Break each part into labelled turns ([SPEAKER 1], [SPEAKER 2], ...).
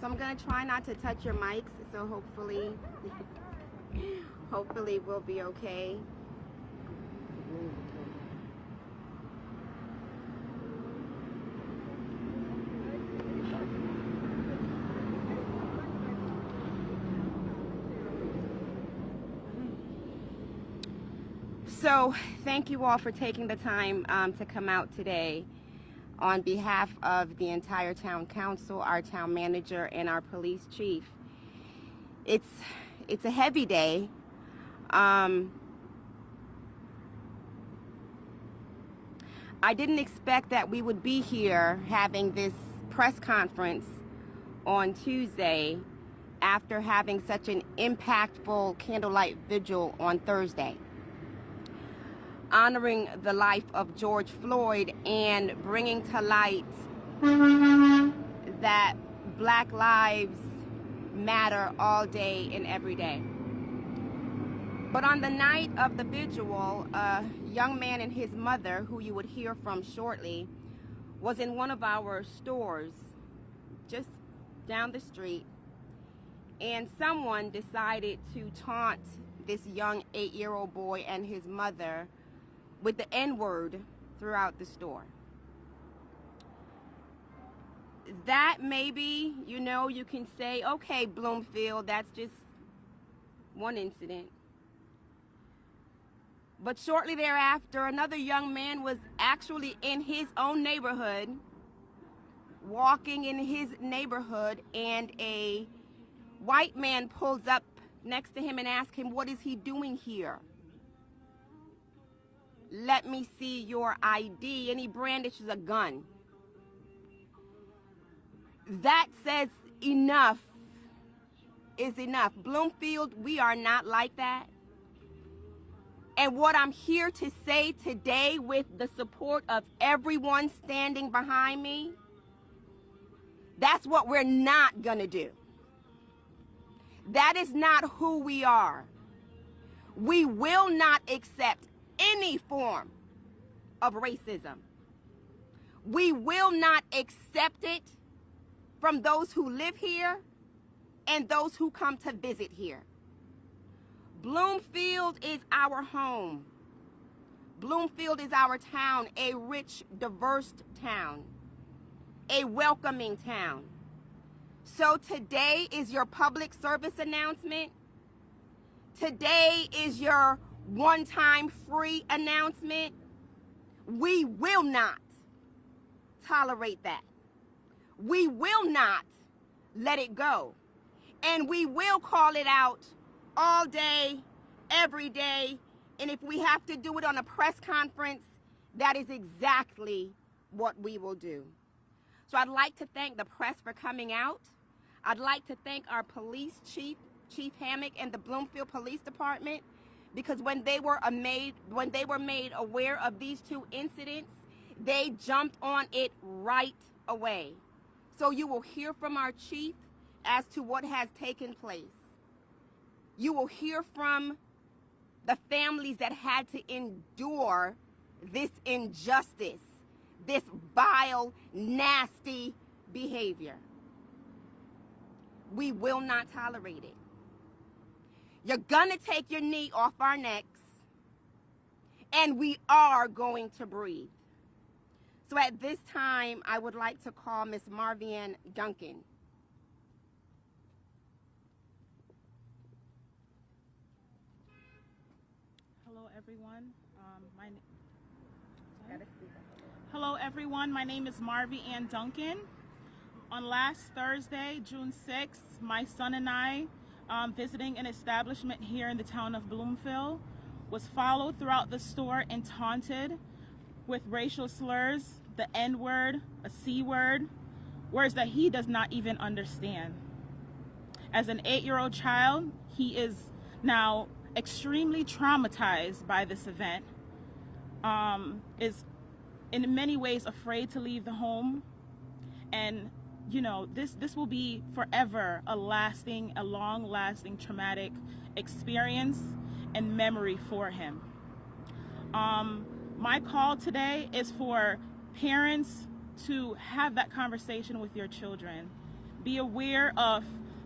[SPEAKER 1] So I'm gonna try not to touch your mics, so hopefully, hopefully we'll be okay. So thank you all for taking the time to come out today. On behalf of the entire town council, our town manager, and our police chief, it's a heavy day. I didn't expect that we would be here having this press conference on Tuesday after having such an impactful candlelight vigil on Thursday, honoring the life of George Floyd and bringing to light that Black lives matter all day and every day. But on the night of the vigil, a young man and his mother, who you would hear from shortly, was in one of our stores just down the street, and someone decided to taunt this young 8-year-old boy and his mother with the N-word throughout the store. That maybe, you can say, okay, Bloomfield, that's just one incident. But shortly thereafter, another young man was actually in his own neighborhood, walking in his neighborhood, and a white man pulls up next to him and asks him, what is he doing here? Let me see your ID. And he brandishes a gun. That says enough is enough. Bloomfield, we are not like that. And what I'm here to say today, with the support of everyone standing behind me, that's what we're not gonna do. That is not who we are. We will not accept any form of racism. We will not accept it from those who live here and those who come to visit here. Bloomfield is our home. Bloomfield is our town, a rich, diverse town, a welcoming town. So today is your public service announcement. Today is your one-time free announcement. We will not tolerate that. We will not let it go. And we will call it out all day, every day. And if we have to do it on a press conference, that is exactly what we will do. So I'd like to thank the press for coming out. I'd like to thank our police chief, Chief Hammock, and the Bloomfield Police Department, because when they were made aware of these two incidents, they jumped on it right away. So you will hear from our chief as to what has taken place. You will hear from the families that had to endure this injustice, this vile, nasty behavior. We will not tolerate it. You're gonna take your knee off our necks, and we are going to breathe. So at this time, I would like to call Ms. Marvianne Duncan.
[SPEAKER 2] Hello, everyone. Hello, everyone. My name is Marvianne Duncan. On last Thursday, June 6th, my son and I, visiting an establishment here in the town of Bloomfield, was followed throughout the store and taunted with racial slurs, the N-word, a C-word, words that he does not even understand. As an 8-year-old child, he is now extremely traumatized by this event, is in many ways afraid to leave the home, and this will be forever a long-lasting traumatic experience and memory for him. My call today is for parents to have that conversation with your children. Be aware of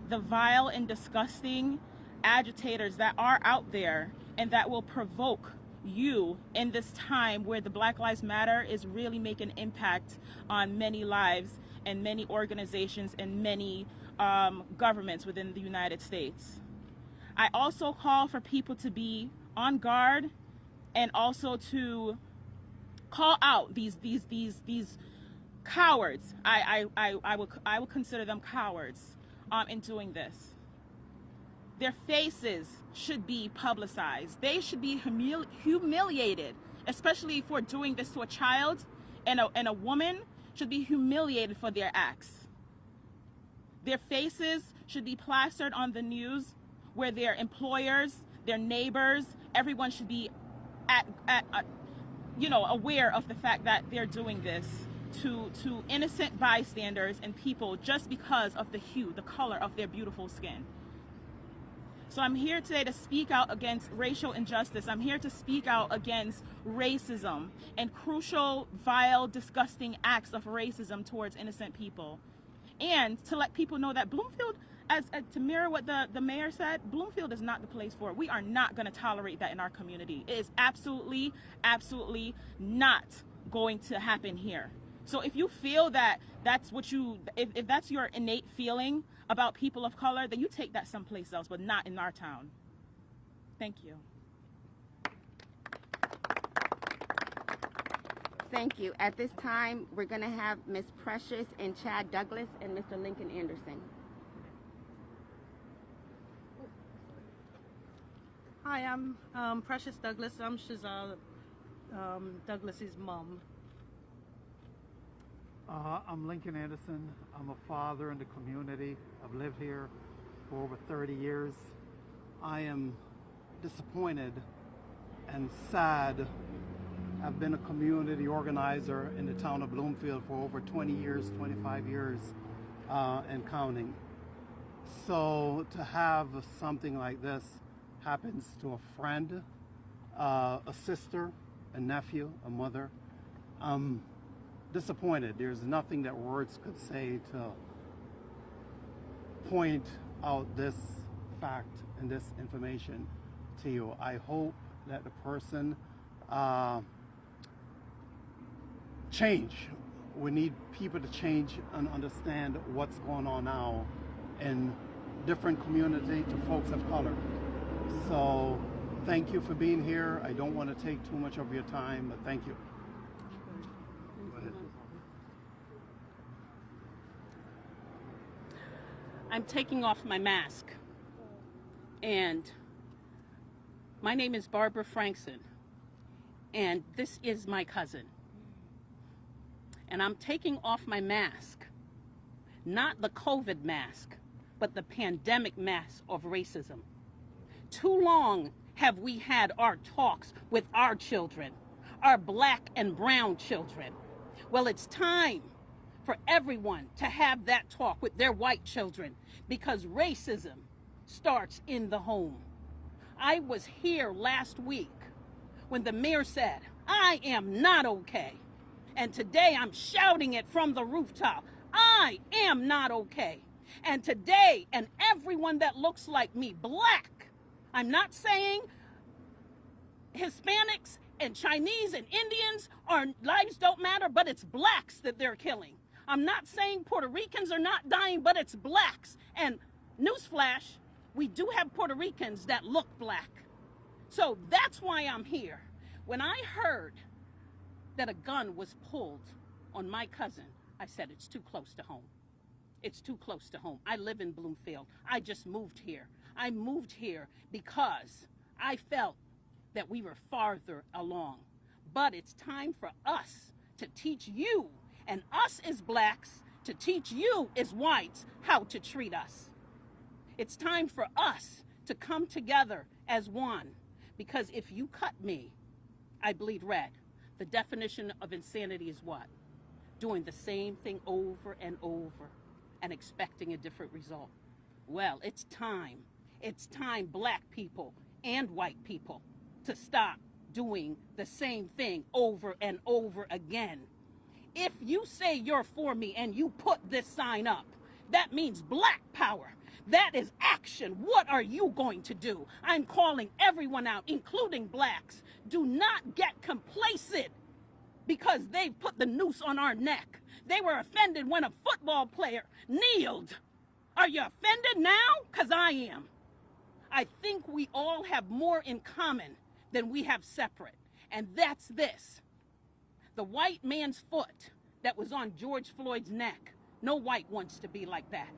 [SPEAKER 2] the vile and disgusting agitators that are out there and that will provoke you in this time where the Black Lives Matter is really making an impact on many lives and many organizations and many governments within the United States. I also call for people to be on guard and also to call out these cowards. I would consider them cowards in doing this. Their faces should be publicized. They should be humiliated, especially for doing this to a child, and a woman should be humiliated for their acts. Their faces should be plastered on the news where their employers, their neighbors, everyone should be aware of the fact that they're doing this to innocent bystanders and people just because of the hue, the color of their beautiful skin. So I'm here today to speak out against racial injustice. I'm here to speak out against racism and crucial, vile, disgusting acts of racism towards innocent people. And to let people know that Bloomfield, to mirror what the mayor said, Bloomfield is not the place for it. We are not going to tolerate that in our community. It is absolutely, absolutely not going to happen here. So if you feel that that's what if that's your innate feeling about people of color, then you take that someplace else, but not in our town. Thank you.
[SPEAKER 1] Thank you. At this time, we're going to have Ms. Precious and Chad Douglas and Mr. Lincoln Anderson.
[SPEAKER 3] Hi, I'm Precious Douglas. I'm Shazal Douglas's mom.
[SPEAKER 4] I'm Lincoln Anderson. I'm a father in the community. I've lived here for over 30 years. I am disappointed and sad. I've been a community organizer in the town of Bloomfield for over 20 years, 25 years, and counting. So to have something like this happens to a friend, a sister, a nephew, a mother, disappointed. There's nothing that words could say to point out this fact and this information to you. I hope that the person change. We need people to change and understand what's going on now in different community to folks of color. So thank you for being here. I don't want to take too much of your time, but thank you.
[SPEAKER 5] I'm taking off my mask, and my name is Barbara Frankson, and this is my cousin. And I'm taking off my mask, not the COVID mask, but the pandemic mask of racism. Too long have we had our talks with our children, our black and brown children. Well, it's time for everyone to have that talk with their white children, because racism starts in the home. I was here last week when the mayor said, I am not okay. And today I'm shouting it from the rooftop. I am not okay. And today, and everyone that looks like me, black, I'm not saying Hispanics and Chinese and Indians, our lives don't matter, but it's blacks that they're killing. I'm not saying Puerto Ricans are not dying, but it's blacks. And newsflash, we do have Puerto Ricans that look black. So that's why I'm here. When I heard that a gun was pulled on my cousin, I said, it's too close to home. It's too close to home. I live in Bloomfield. I just moved here. I moved here because I felt that we were farther along. But it's time for us to teach you, and us as blacks, to teach you as whites how to treat us. It's time for us to come together as one, because if you cut me, I bleed red. The definition of insanity is what? Doing the same thing over and over and expecting a different result. Well, it's time, black people and white people, to stop doing the same thing over and over again. If you say you're for me and you put this sign up, That means black power. That is action. What are you going to do? I'm calling everyone out, including blacks. Do not get complacent because they've put the noose on our neck. They were offended when a football player kneeled. Are you offended now? Because I am. I think we all have more in common than we have separate. And that's this. The white man's foot that was on George Floyd's neck. No white wants to be like that.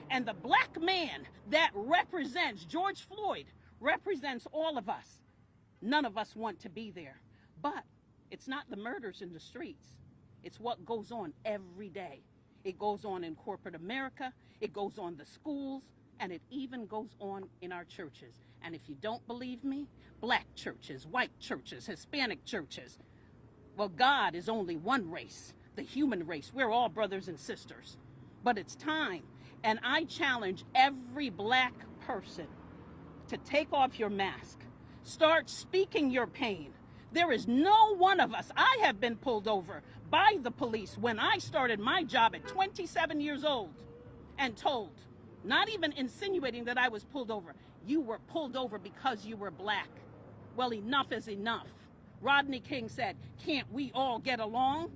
[SPEAKER 5] And the black man that represents George Floyd represents all of us. None of us want to be there. But it's not the murders in the streets. It's what goes on every day. It goes on in corporate America. It goes on the schools. And it even goes on in our churches. And if you don't believe me, black churches, white churches, Hispanic churches. Well, God is only one race, the human race. We're all brothers and sisters. But it's time. And I challenge every black person to take off your mask. Start speaking your pain. There is no one of us. I have been pulled over by the police when I started my job at 27 years old and told, not even insinuating that I was pulled over, you were pulled over because you were black. Well, enough is enough. Rodney King said, can't we all get along?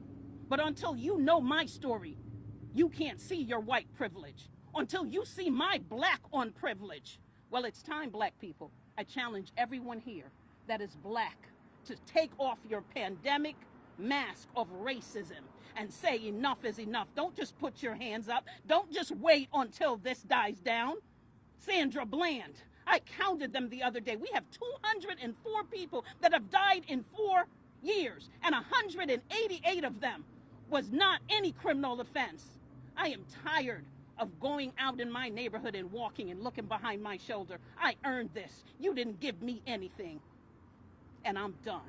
[SPEAKER 5] But until you know my story, you can't see your white privilege. Until you see my black on privilege. Well, it's time, black people. I challenge everyone here that is black to take off your pandemic mask of racism and say enough is enough. Don't just put your hands up. Don't just wait until this dies down. Sandra Bland, I counted them the other day. We have 204 people that have died in 4 years, and 188 of them was not any criminal offense. I am tired of going out in my neighborhood and walking and looking behind my shoulder. I earned this. You didn't give me anything. And I'm done.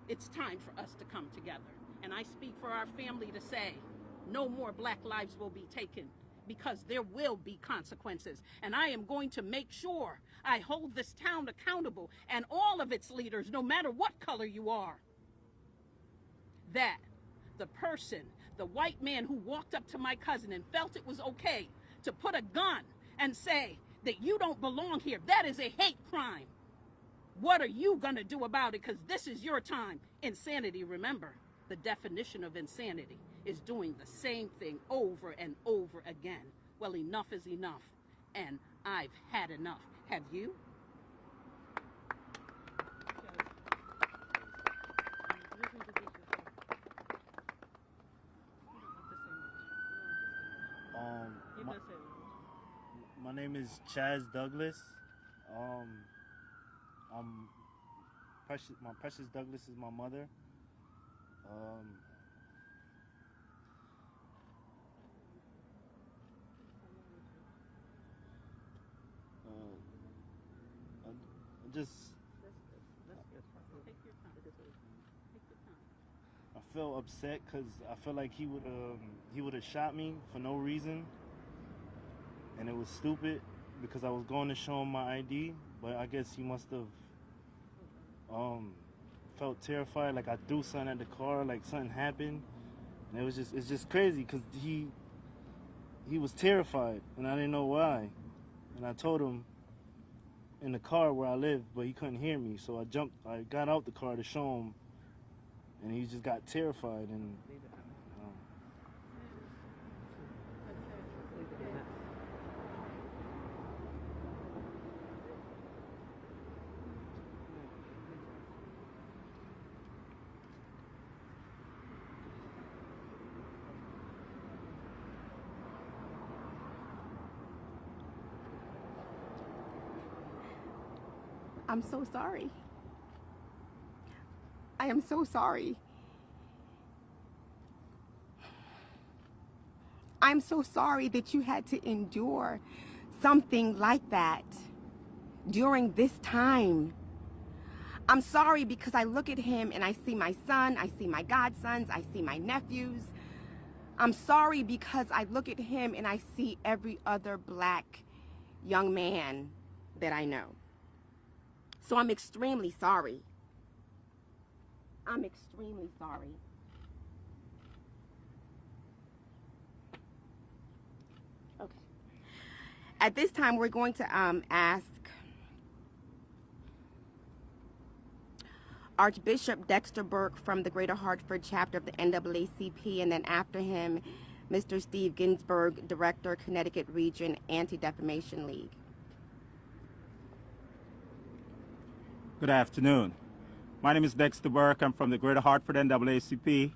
[SPEAKER 5] It's time for us to come together. And I speak for our family to say, no more black lives will be taken because there will be consequences. And I am going to make sure I hold this town accountable and all of its leaders, no matter what color you are, that the person, the white man who walked up to my cousin and felt it was okay to put a gun and say that you don't belong here, that is a hate crime. What are you going to do about it? Because this is your time. Insanity, remember, the definition of insanity is doing the same thing over and over again. Well, enough is enough, and I've had enough. Have you?
[SPEAKER 6] My name is Chaz Douglas. I'm Precious. My Precious Douglas is my mother. I feel upset because I feel like he would have shot me for no reason, and it was stupid because I was going to show him my ID, but I guess he must have felt terrified, like I threw something at the car, like something happened, and it's just crazy because he was terrified, and I didn't know why, and I told him in the car where I live, but he couldn't hear me, so I got out the car to show him, and he just got terrified, and
[SPEAKER 1] I'm so sorry. I am so sorry. I'm so sorry that you had to endure something like that during this time. I'm sorry because I look at him and I see my son, I see my godsons, I see my nephews. I'm sorry because I look at him and I see every other black young man that I know. So I'm extremely sorry. I'm extremely sorry. At this time, we're going to ask Archbishop Dexter Burke from the Greater Hartford chapter of the NAACP, and then after him, Mr. Steve Ginsburg, Director, Connecticut Region Anti-Defamation League.
[SPEAKER 7] Good afternoon. My name is Dexter Burke. I'm from the Greater Hartford NAACP,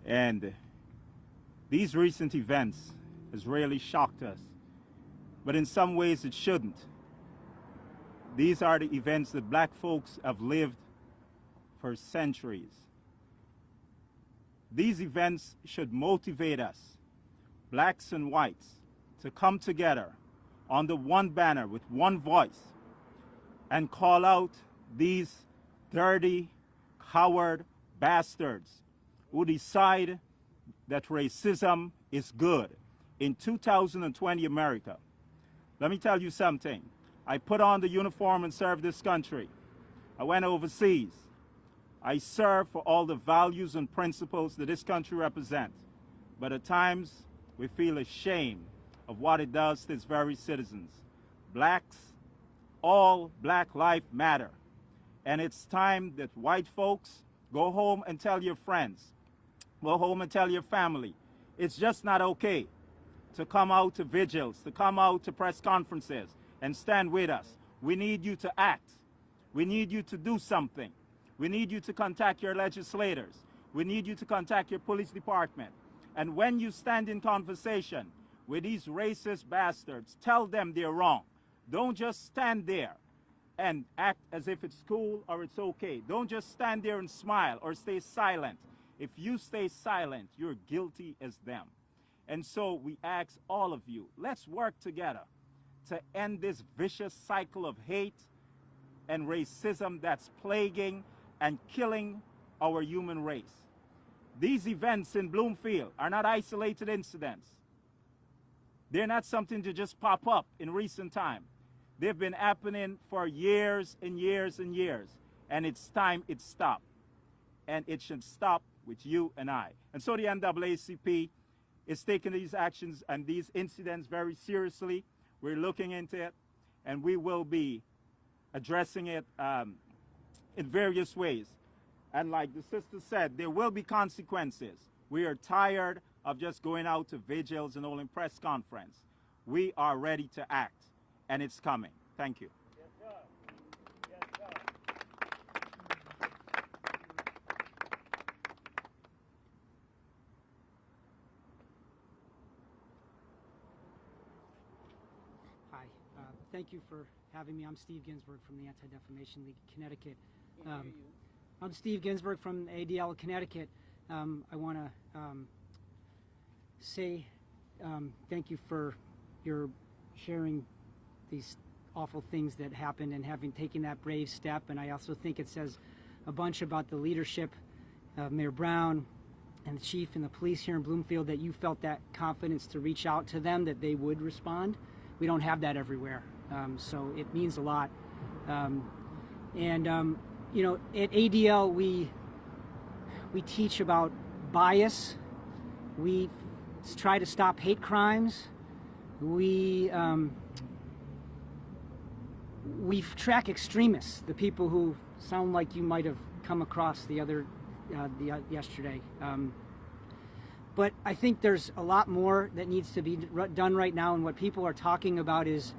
[SPEAKER 7] and these recent events has really shocked us, but in some ways it shouldn't. These are the events that black folks have lived for centuries. These events should motivate us, blacks and whites, to come together under one banner with one voice and call out these dirty, coward bastards who decide that racism is good in 2020 America. Let me tell you something. I put on the uniform and served this country. I went overseas. I serve for all the values and principles that this country represents. But at times, we feel ashamed of what it does to its very citizens. Blacks, all black life matter. And it's time that white folks go home and tell your friends, go home and tell your family. It's just not okay to come out to vigils, to come out to press conferences and stand with us. We need you to act. We need you to do something. We need you to contact your legislators. We need you to contact your police department. And when you stand in conversation with these racist bastards, tell them they're wrong. Don't just stand there and act as if it's cool or it's okay. Don't just stand there and smile or stay silent. If you stay silent, you're guilty as them. And so we ask all of you, let's work together to end this vicious cycle of hate and racism that's plaguing and killing our human race. These events in Bloomfield are not isolated incidents. They're not something to just pop up in recent time. They've been happening for years and years and years, and it's time it stopped. And it should stop with you and I. And so the NAACP is taking these actions and these incidents very seriously. We're looking into it, and we will be addressing it in various ways. And like the sister said, there will be consequences. We are tired of just going out to vigils and holding press conference. We are ready to act, and it's coming. Thank you.
[SPEAKER 6] Yes, sir. Yes, sir.
[SPEAKER 8] Hi, thank you for having me. I'm Steve Ginsburg from the Anti-Defamation League of Connecticut. I'm Steve Ginsburg from ADL Connecticut. I want to say thank you for your sharing these awful things that happened and having taken that brave step. And I also think it says a bunch about the leadership of Mayor Brown and the chief and the police here in Bloomfield, that you felt that confidence to reach out to them, that they would respond. We don't have that everywhere. So it means a lot. You know, at ADL, we teach about bias. We try to stop hate crimes. We track extremists, the people who sound like you might have come across yesterday. But I think there's a lot more that needs to be done right now, and what people are talking about is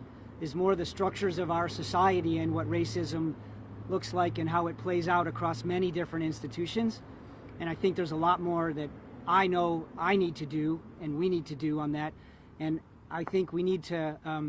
[SPEAKER 8] more the structures of our society and what racism looks like and how it plays out across many different institutions. And I think there's a lot more that I know I need to do and we need to do on that. And I think we need to, I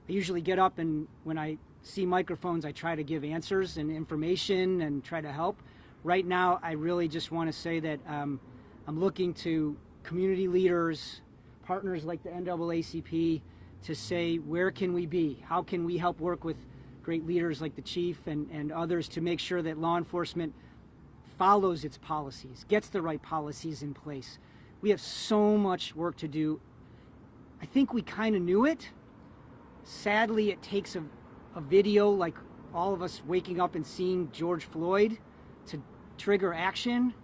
[SPEAKER 8] usually get up, and when I see microphones, I try to give answers and information and try to help. Right now, I really just want to say that I'm looking to community leaders, partners like the NAACP, to say, where can we be? How can we help work with great leaders like the chief and others to make sure that law enforcement follows its policies, gets the right policies in place? We have so much work to do. I think we kind of knew it. Sadly, it takes a video like all of us waking up and seeing George Floyd to trigger action.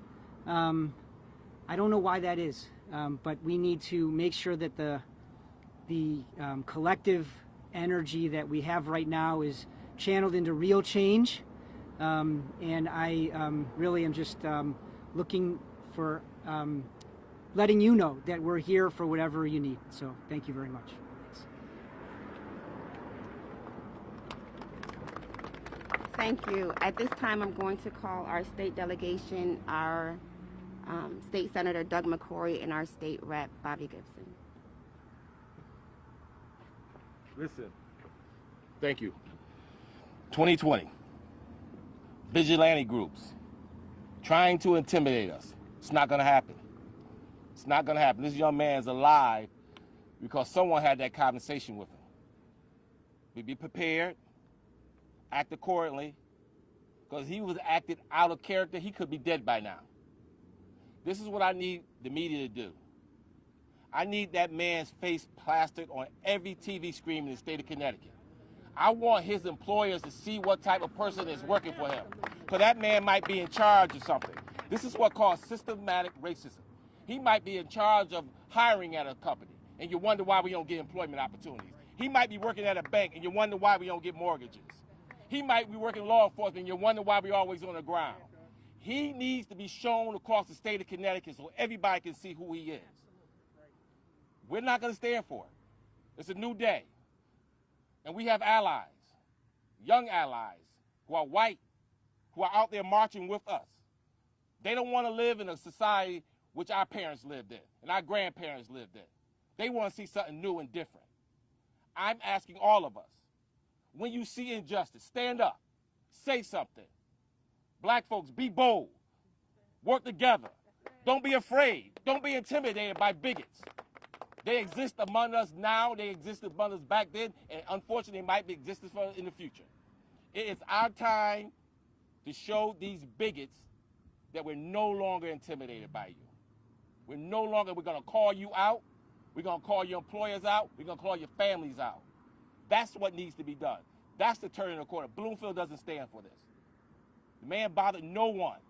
[SPEAKER 8] I don't know why that is, but we need to make sure that the the collective energy that we have right now is channeled into real change. And I really am just looking for letting you know that we're here for whatever you need. So thank you very much.
[SPEAKER 1] Thank you. At this time, I'm going to call our state delegation, our State Senator Doug McCrory, and our State Rep Bobby Gibson.
[SPEAKER 9] Listen, thank you. 2020, vigilante groups trying to intimidate us. It's not going to happen. It's not going to happen. This young man's alive because someone had that conversation with him. We be prepared, act accordingly, because he was acted out of character. He could be dead by now. This is what I need the media to do. I need that man's face plastered on every TV screen in the state of Connecticut. I want his employers to see what type of person is working for him, because that man might be in charge of something. This is what called systematic racism. He might be in charge of hiring at a company, and you wonder why we don't get employment opportunities. He might be working at a bank, and you wonder why we don't get mortgages. He might be working law enforcement, and you wonder why we're always on the ground. He needs to be shown across the state of Connecticut so everybody can see who he is. We're not going to stand for it. It's a new day. And we have allies, young allies, who are white, who are out there marching with us. They don't want to live in a society which our parents lived in and our grandparents lived in. They want to see something new and different. I'm asking all of us, when you see injustice, stand up, say something. Black folks, be bold, work together. Don't be afraid. Don't be intimidated by bigots. They exist among us now, they existed among us back then, and unfortunately might be existing in the future. It is our time to show these bigots that we're no longer intimidated by you. We're gonna call you out, we're gonna call your employers out, we're gonna call your families out. That's what needs to be done. That's the turning of the corner. Bloomfield doesn't stand for this. The man bothered no one,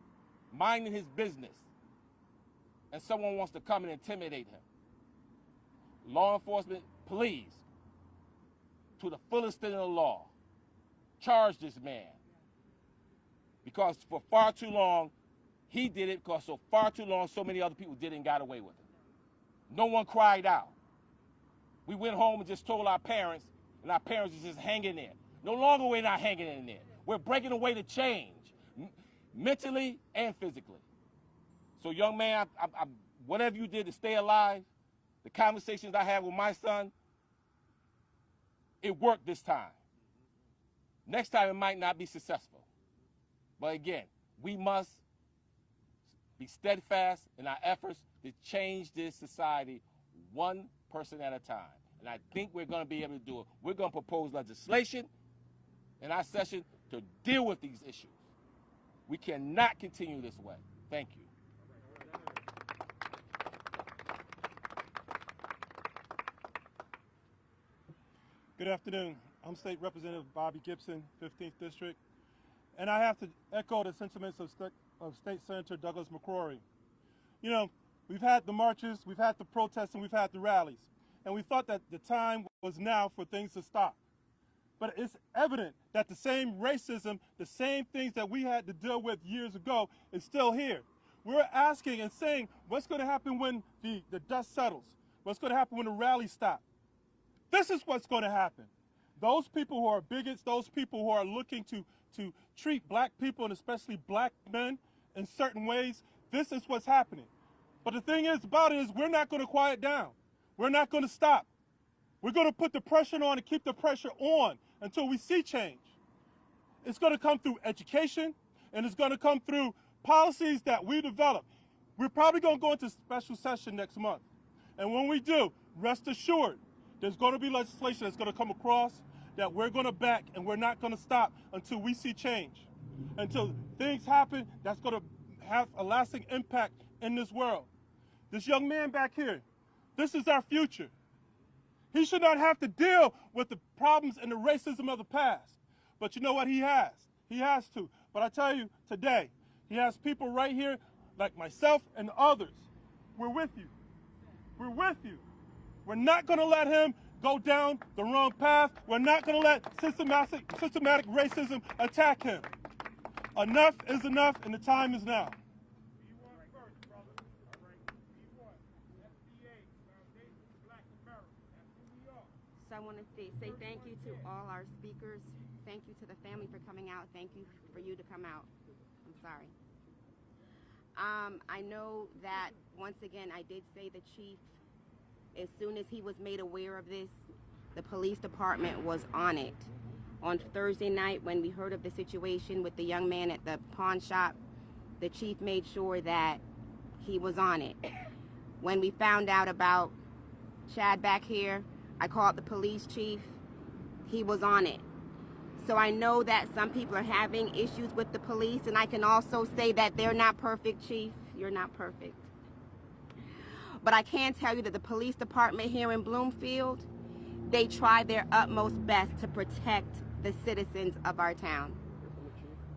[SPEAKER 9] minding his business, and someone wants to come and intimidate him. Law enforcement, please, to the fullest extent of the law, charge this man. Because for far too long, he did it because for far too long, so many other people did it and got away with it. No one cried out. We went home and just told our parents, and our parents were just hanging in. No longer we're not hanging in there. We're breaking away to change, mentally and physically. So young man, whatever you did to stay alive, the conversations I had with my son, it worked this time. Next time it might not be successful. But again, we must be steadfast in our efforts to change this society one person at a time. And I think we're going to be able to do it. We're going to propose legislation in our session to deal with these issues. We cannot continue this way. Thank you.
[SPEAKER 10] Good afternoon. I'm State Representative Bobby Gibson, 15th District, and I have to echo the sentiments of State Senator Douglas McCrory. You know, we've had the marches, we've had the protests, and we've had the rallies, and we thought that the time was now for things to stop. But it's evident that the same racism, the same things that we had to deal with years ago is still here. We're asking and saying, what's going to happen when the dust settles? What's going to happen when the rallies stop? This is what's going to happen. Those people who are bigots, those people who are looking to treat black people and especially black men in certain ways, this is what's happening. But the thing is about it is we're not going to quiet down. We're not going to stop. We're going to put the pressure on and keep the pressure on until we see change. It's going to come through education, and it's going to come through policies that we develop. We're probably going to go into special session next month. And when we do, rest assured, there's going to be legislation that's going to come across that we're going to back, and we're not going to stop until we see change. Until things happen that's going to have a lasting impact in this world. This young man back here, this is our future. He should not have to deal with the problems and the racism of the past. But you know what? He has. He has to. But I tell you, today, he has people right here like myself and others. We're with you. We're with you. We're not going to let him go down the wrong path. We're not going to let systematic racism attack him. Enough is enough, and the time is now.
[SPEAKER 1] So I want to say thank you to all our speakers. Thank you to the family for coming out. Thank you for you to come out. I'm sorry. I know that, once again, I did say the chief, as soon as he was made aware of this, the police department was on it. On Thursday night, when we heard of the situation with the young man at the pawn shop, the chief made sure that he was on it. When we found out about Chad back here, I called the police chief. He was on it. So I know that some people are having issues with the police, and I can also say that they're not perfect, Chief. You're not perfect. But I can tell you that the police department here in Bloomfield, they try their utmost best to protect the citizens of our town.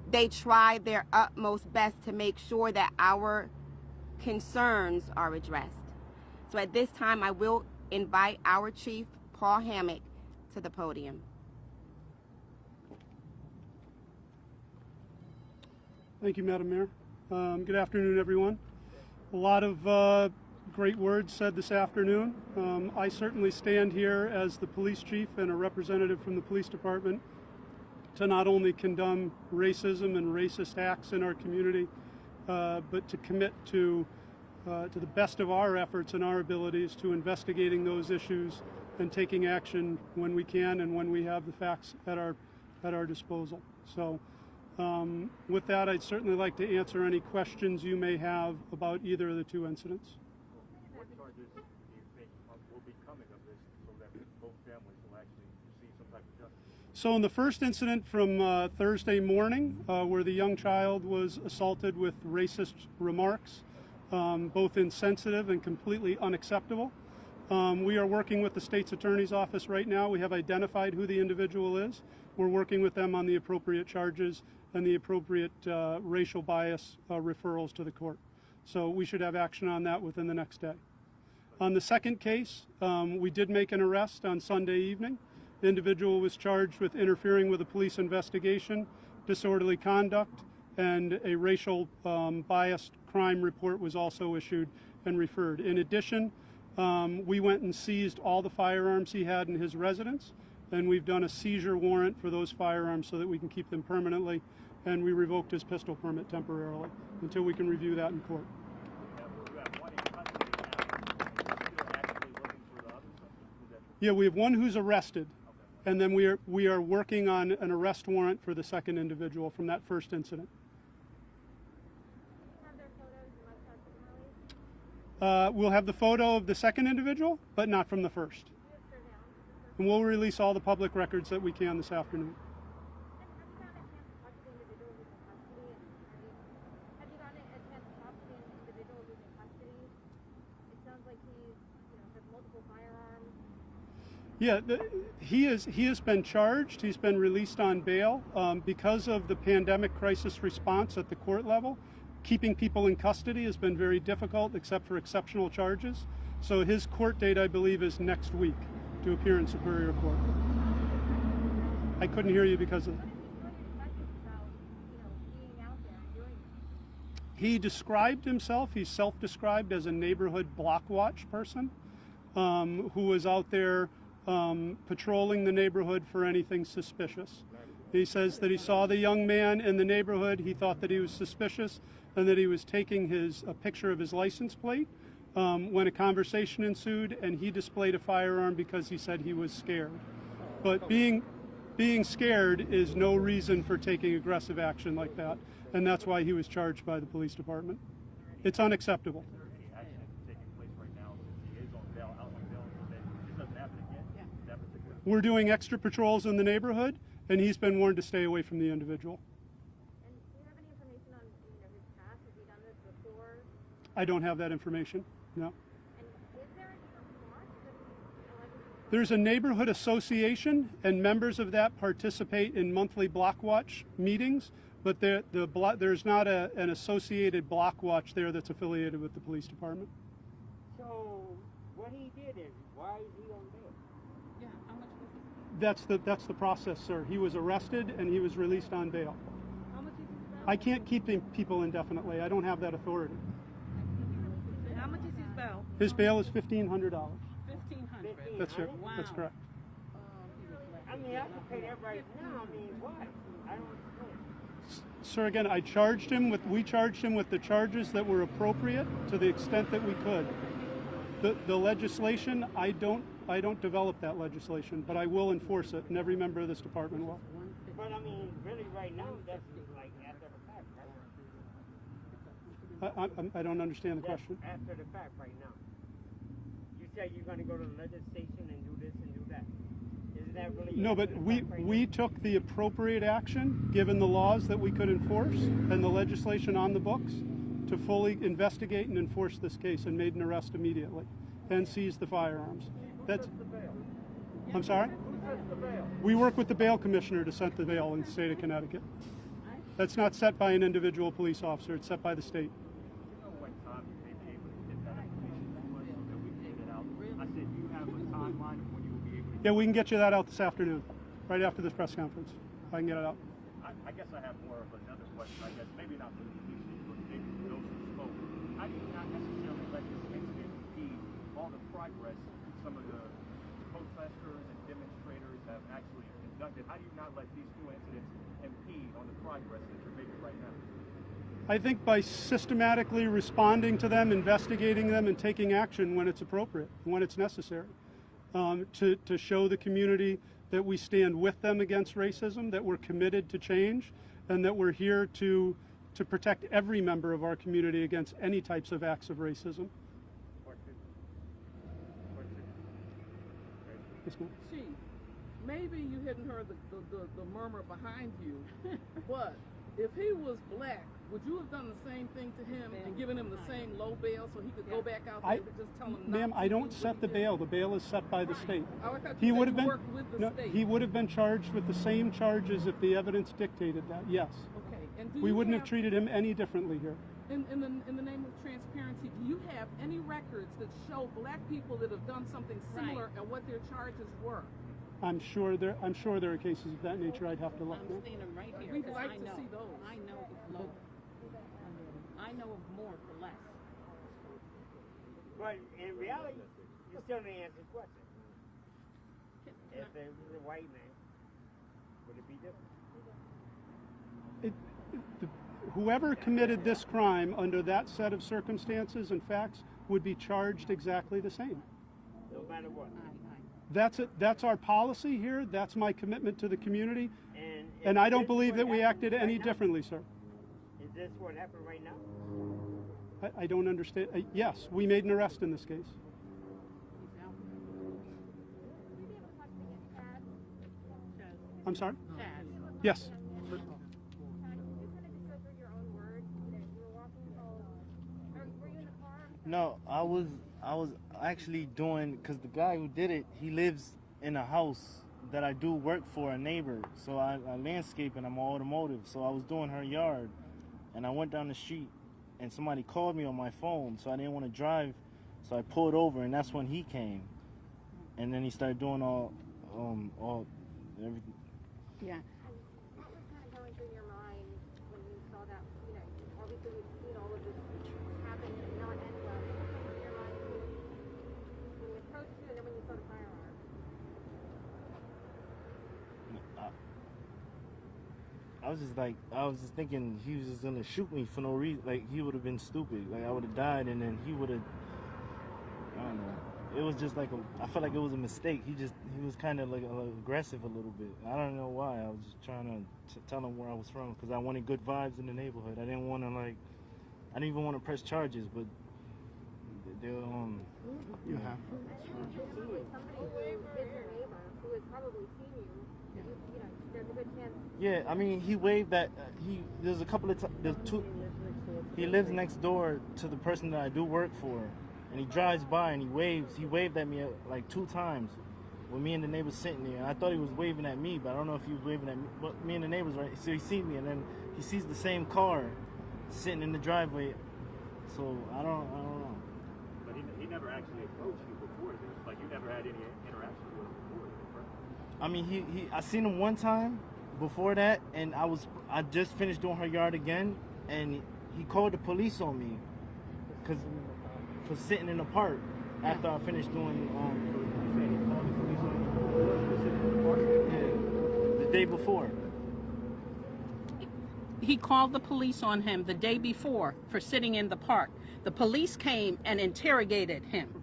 [SPEAKER 1] They try their utmost best to make sure that our concerns are addressed. So at this time, I will invite our chief, Paul Hammock, to the podium.
[SPEAKER 11] Thank you, Madam Mayor. Good afternoon, everyone. A lot of great words said this afternoon. I certainly stand here as the police chief and a representative from the police department to not only condemn racism and racist acts in our community, but to commit to the best of our efforts and our abilities to investigating those issues and taking action when we can and when we have the facts at our disposal. So. With that, I'd certainly like to answer any questions you may have about either of the two incidents.
[SPEAKER 7] What charges do you think will be coming of this so that both families will actually receive some type of justice?
[SPEAKER 11] So in the first incident from Thursday morning, where the young child was assaulted with racist remarks, both insensitive and completely unacceptable, we are working with the state's attorney's office right now. We have identified who the individual is. We're working with them on the appropriate charges and the appropriate racial bias referrals to the court. So we should have action on that within the next day. On the second case, we did make an arrest on Sunday evening. The individual was charged with interfering with a police investigation, disorderly conduct, and a racial biased crime report was also issued and referred. In addition, we went and seized all the firearms he had in his residence, and we've done a seizure warrant for those firearms so that we can keep them permanently, and we revoked his pistol permit temporarily until we can review that in court. Yeah, we have one who's arrested, and then we are working on an arrest warrant for the second individual from that first incident. We'll have the photo of the second individual, but not from the first. And we'll release all the public records that we can this afternoon. Yeah, he has been charged. He's been released on bail because of the pandemic crisis response at the court level. Keeping people in custody has been very difficult, except for exceptional charges. So his court date, I believe, is next week to appear in Superior Court. I couldn't hear you because of... He described himself, he's self-described as a neighborhood block watch person who was out there patrolling the neighborhood for anything suspicious. He says that he saw the young man in the neighborhood, he thought that he was suspicious, and that he was taking a picture of his license plate when a conversation ensued, and he displayed a firearm because he said he was scared. But being scared is no reason for taking aggressive action like that, and that's why he was charged by the police department. It's unacceptable. We're doing extra patrols in the neighborhood, and he's been warned to stay away from the individual.
[SPEAKER 12] And do you have any information on his past? Has he done this before?
[SPEAKER 11] I don't have that information, no.
[SPEAKER 12] And is there any response that he's allegedly...
[SPEAKER 11] There's a neighborhood association, and members of that participate in monthly block watch meetings, but there's not an associated block watch there that's affiliated with the police department.
[SPEAKER 13] So what he did is, why is he on bail?
[SPEAKER 11] That's the process, sir. He was arrested and he was released on bail.
[SPEAKER 3] How much is his bail?
[SPEAKER 11] I can't keep people indefinitely. I don't have that authority.
[SPEAKER 3] How much is his bail?
[SPEAKER 11] His bail is $1,500.
[SPEAKER 3] 1,500.
[SPEAKER 11] That's right.
[SPEAKER 3] Wow.
[SPEAKER 11] That's correct.
[SPEAKER 1] I mean, I can pay that right now. I mean, what? I don't understand.
[SPEAKER 11] Sir, again, we charged him with the charges that were appropriate to the extent that we could. The legislation, I don't develop that legislation, but I will enforce it, and every member of this department will.
[SPEAKER 1] But I mean, really, right now, that's like after the fact, right?
[SPEAKER 11] I don't understand the question.
[SPEAKER 1] After the fact, right now. You said you're going to go to the legislation and do this and do that. Isn't that really?
[SPEAKER 11] No, but we took the appropriate action, given the laws that we could enforce and the legislation on the books, to fully investigate and enforce this case, and made an arrest immediately and seized the firearms. I'm sorry? We work with the bail commissioner to set the bail in the state of Connecticut. That's not set by an individual police officer, it's set by the state. Yeah, we can get you that out this afternoon, right after this press conference. I can get it out.
[SPEAKER 7] I guess I have more of another question. I guess maybe not for the police, but maybe for those who spoke. How do you not necessarily let this incident impede all the progress some of the protesters and demonstrators have actually conducted? How do you not let these two incidents impede on the progress that you're making right now?
[SPEAKER 11] I think by systematically responding to them, investigating them, and taking action when it's appropriate, when it's necessary, to show the community that we stand with them against racism, that we're committed to change, and that we're here to protect every member of our community against any types of acts of racism. Yes, ma'am.
[SPEAKER 13] Chief, maybe you hadn't heard the murmur behind you, but if he was black, would you have done the same thing to him and given him the same low bail so he could go back out there and just tell him not
[SPEAKER 11] Ma'am,
[SPEAKER 13] to
[SPEAKER 11] I don't
[SPEAKER 13] do
[SPEAKER 11] set
[SPEAKER 13] what
[SPEAKER 11] the
[SPEAKER 13] he
[SPEAKER 11] bail. The bail is set by the state.
[SPEAKER 13] Oh, I thought
[SPEAKER 11] He
[SPEAKER 13] you
[SPEAKER 11] would
[SPEAKER 13] said
[SPEAKER 11] have
[SPEAKER 13] you
[SPEAKER 11] been
[SPEAKER 13] worked with the
[SPEAKER 11] no,
[SPEAKER 13] state.
[SPEAKER 11] he would have been charged with the same charges if the evidence dictated that. Yes.
[SPEAKER 13] Okay, and do
[SPEAKER 11] We
[SPEAKER 13] you
[SPEAKER 11] wouldn't have treated him any differently here.
[SPEAKER 13] in the name of transparency, do you have any records that show black people that have done something similar and what their charges were?
[SPEAKER 11] I'm sure there are cases of that nature. I'd have to look.
[SPEAKER 5] I'm standing right here.
[SPEAKER 13] We'd
[SPEAKER 5] 'cause
[SPEAKER 13] like
[SPEAKER 5] I
[SPEAKER 13] to
[SPEAKER 5] know.
[SPEAKER 13] see those.
[SPEAKER 5] I know of low. I know of more for less.
[SPEAKER 1] But in reality, you still didn't answer the question. If it was a white man, would it be different?
[SPEAKER 11] Whoever committed this crime under that set of circumstances and facts would be charged exactly the same.
[SPEAKER 1] No matter what.
[SPEAKER 11] That's our policy here. That's my commitment to the community.
[SPEAKER 1] And
[SPEAKER 11] I don't believe that we acted any differently, sir.
[SPEAKER 1] Is this what happened right now?
[SPEAKER 11] I don't understand. Yes, we made an arrest in this case. I'm sorry? Yes.
[SPEAKER 6] No, I was actually doing, because the guy who did it, he lives in a house that I do work for, a neighbor. So I landscape and I'm automotive. So I was doing her yard, and I went down the street, and somebody called me on my phone, so I didn't want to drive. So I pulled over, and that's when he came, and then he started doing all everything.
[SPEAKER 5] Yeah.
[SPEAKER 12] What was kind of going through your mind when you saw that? You know, obviously we've seen all of this happen and not end well. What was going through your mind when he approached you and then when you saw the firearm?
[SPEAKER 6] I was just thinking he was just gonna shoot me for no reason. Like, he would have been stupid. Like, I would have died, and then he would have. I don't know. It was just like I felt like it was a mistake. He was kind of like aggressive a little bit. I don't know why. I was just trying to tell him where I was from, because I wanted good vibes in the neighborhood. I didn't want to I didn't even want to press charges, but they
[SPEAKER 11] You have.
[SPEAKER 12] Somebody who is your neighbor, who has probably seen you, you know, there's a good chance.
[SPEAKER 6] Yeah, I mean, he waved that. There's a couple of there's two. He lives next door to the person that I do work for, and he drives by and he waves. He waved at me like 2 times when me and the neighbors sitting there. And I thought he was waving at me, but I don't know if he was waving at me. But me and the neighbors, right? So he sees me, and then he sees the same car sitting in the driveway. So I don't know.
[SPEAKER 7] But he never actually approached you before this. Like, you never had any interaction with him before this, right?
[SPEAKER 6] I mean, I seen him one time before that, and I just finished doing her yard again, and he called the police on me for sitting in the park after I finished doing the day before.
[SPEAKER 5] He called the police on him the day before for sitting in the park. The police came and interrogated him.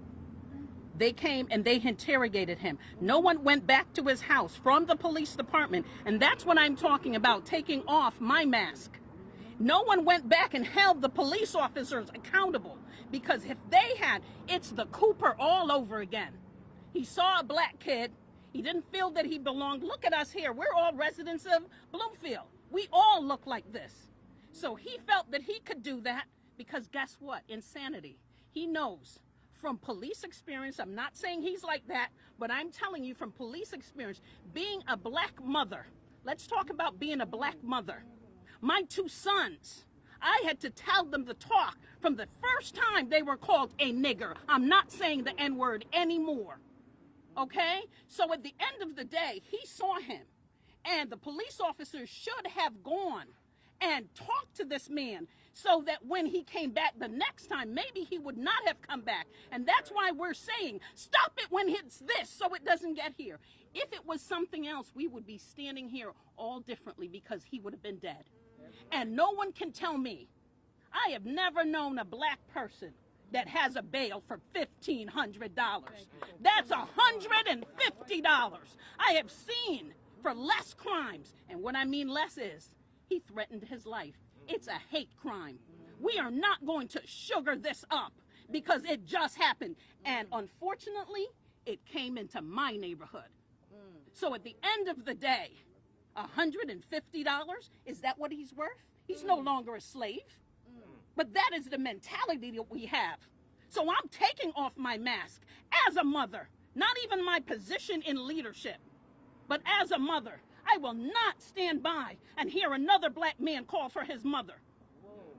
[SPEAKER 5] They came and they interrogated him. No one went back to his house from the police department, and that's what I'm talking about, taking off my mask. No one went back and held the police officers accountable, because if they had, it's the Cooper all over again. He saw a black kid. He didn't feel that he belonged. Look at us here. We're all residents of Bloomfield. We all look like this. So he felt that he could do that because guess what? Insanity. He knows from police experience, I'm not saying he's like that, but I'm telling you from police experience, being a black mother, let's talk about being a black mother. My 2 sons, I had to tell them the talk from the first time they were called a nigger. I'm not saying the N-word anymore, okay? So at the end of the day, he saw him, and the police officers should have gone and talked to this man so that when he came back the next time, maybe he would not have come back. And that's why we're saying, stop it when it's this so it doesn't get here. If it was something else, we would be standing here all differently because he would have been dead. And no one can tell me, I have never known a black person that has a bail for $1,500. That's $150. I have seen for less crimes, and what I mean less is, he threatened his life. It's a hate crime. We are not going to sugar this up because it just happened. And unfortunately, it came into my neighborhood. So at the end of the day, $150, is that what he's worth? He's no longer a slave. But that is the mentality that we have. So I'm taking off my mask as a mother, not even my position in leadership, but as a mother. I will not stand by and hear another black man call for his mother.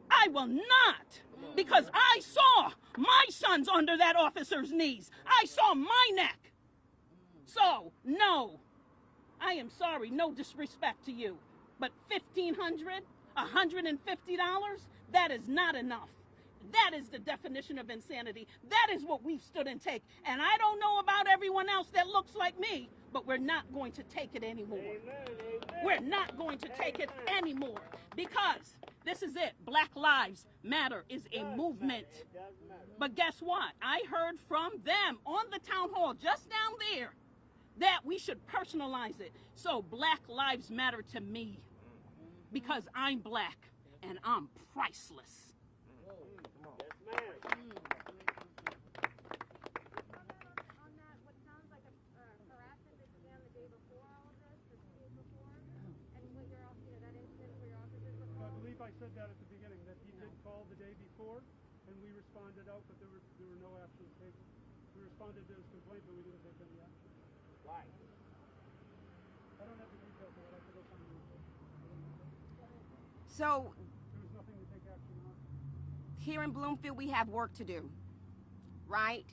[SPEAKER 5] I will not, because I saw my sons under that officer's knees. I saw my neck. So, no, I am sorry, no disrespect to you, but $1,500, $150, that is not enough. That is the definition of insanity. That is what we've stood and take. And I don't know about everyone else that looks like me, but we're not going to take it anymore. We're not going to take it anymore because this is it. Black Lives Matter is a movement. But guess what? I heard from them on the town hall just down there that we should personalize it. So Black Lives Matter to me because I'm black and I'm priceless.
[SPEAKER 11] I said that at the beginning, that he did call the day before, and we responded out, but there were no actions taken. We responded to his complaint, but we didn't take any action. Why? I don't have the details of it. I have to go find the report.
[SPEAKER 1] So,
[SPEAKER 11] there was nothing to take action on.
[SPEAKER 1] Here in Bloomfield, we have work to do, right?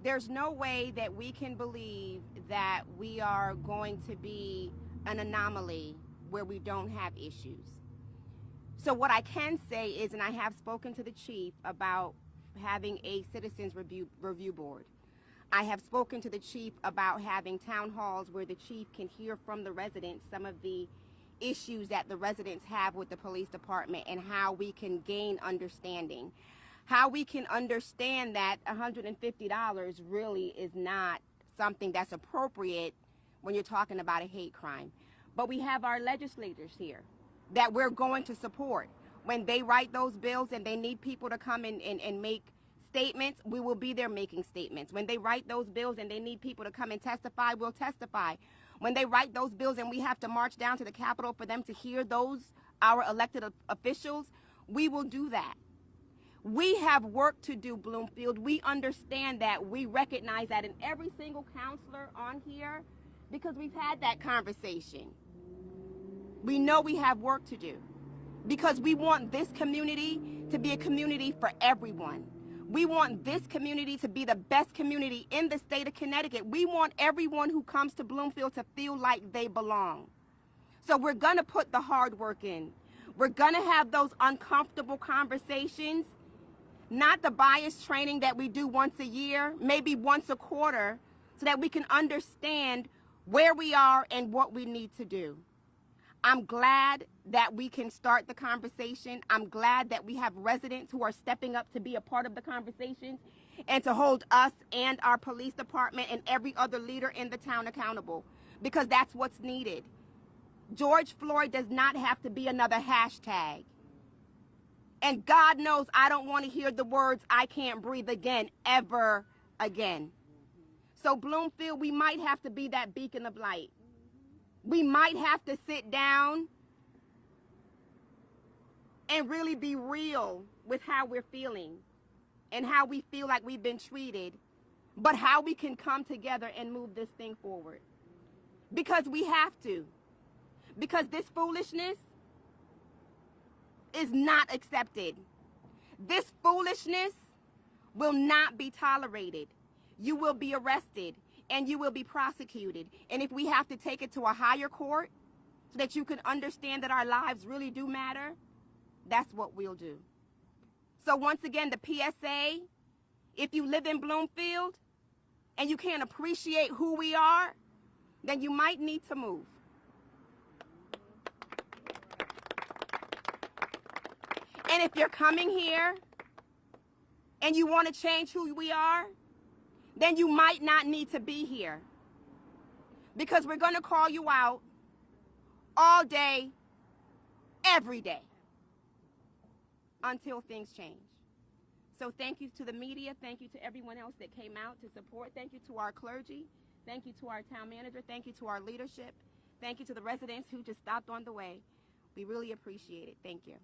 [SPEAKER 1] There's no way that we can believe that we are going to be an anomaly where we don't have issues. So what I can say is, and I have spoken to the chief about having a citizens review board. I have spoken to the chief about having town halls where the chief can hear from the residents some of the issues that the residents have with the police department and how we can gain understanding. How we can understand that $150 really is not something that's appropriate when you're talking about a hate crime. But we have our legislators here that we're going to support. When they write those bills and they need people to come in and make statements, we will be there making statements. When they write those bills and they need people to come and testify, we'll testify. When they write those bills and we have to march down to the Capitol for them to hear those, our elected officials, we will do that. We have work to do, Bloomfield. We understand that. We recognize that in every single counselor on here, because we've had that conversation. We know we have work to do because we want this community to be a community for everyone. We want this community to be the best community in the state of Connecticut. We want everyone who comes to Bloomfield to feel like they belong. So we're going to put the hard work in. We're going to have those uncomfortable conversations, not the bias training that we do once a year, maybe once a quarter, so that we can understand where we are and what we need to do. I'm glad that we can start the conversation. I'm glad that we have residents who are stepping up to be a part of the conversations and to hold us and our police department and every other leader in the town accountable, because that's what's needed. George Floyd does not have to be another hashtag. And God knows I don't want to hear the words, "I can't breathe again," ever again. So Bloomfield, we might have to be that beacon of light. We might have to sit down and really be real with how we're feeling and how we feel like we've been treated, but how we can come together and move this thing forward. Because we have to. Because this foolishness is not accepted. This foolishness will not be tolerated. You will be arrested and you will be prosecuted. And if we have to take it to a higher court so that you can understand that our lives really do matter, that's what we'll do. So once again, the PSA, if you live in Bloomfield and you can't appreciate who we are, then you might need to move. And if you're coming here and you want to change who we are, then you might not need to be here. Because we're going to call you out all day, every day, until things change. So thank you to the media. Thank you to everyone else that came out to support. Thank you to our clergy. Thank you to our town manager. Thank you to our leadership. Thank you to the residents who just stopped on the way. We really appreciate it. Thank you.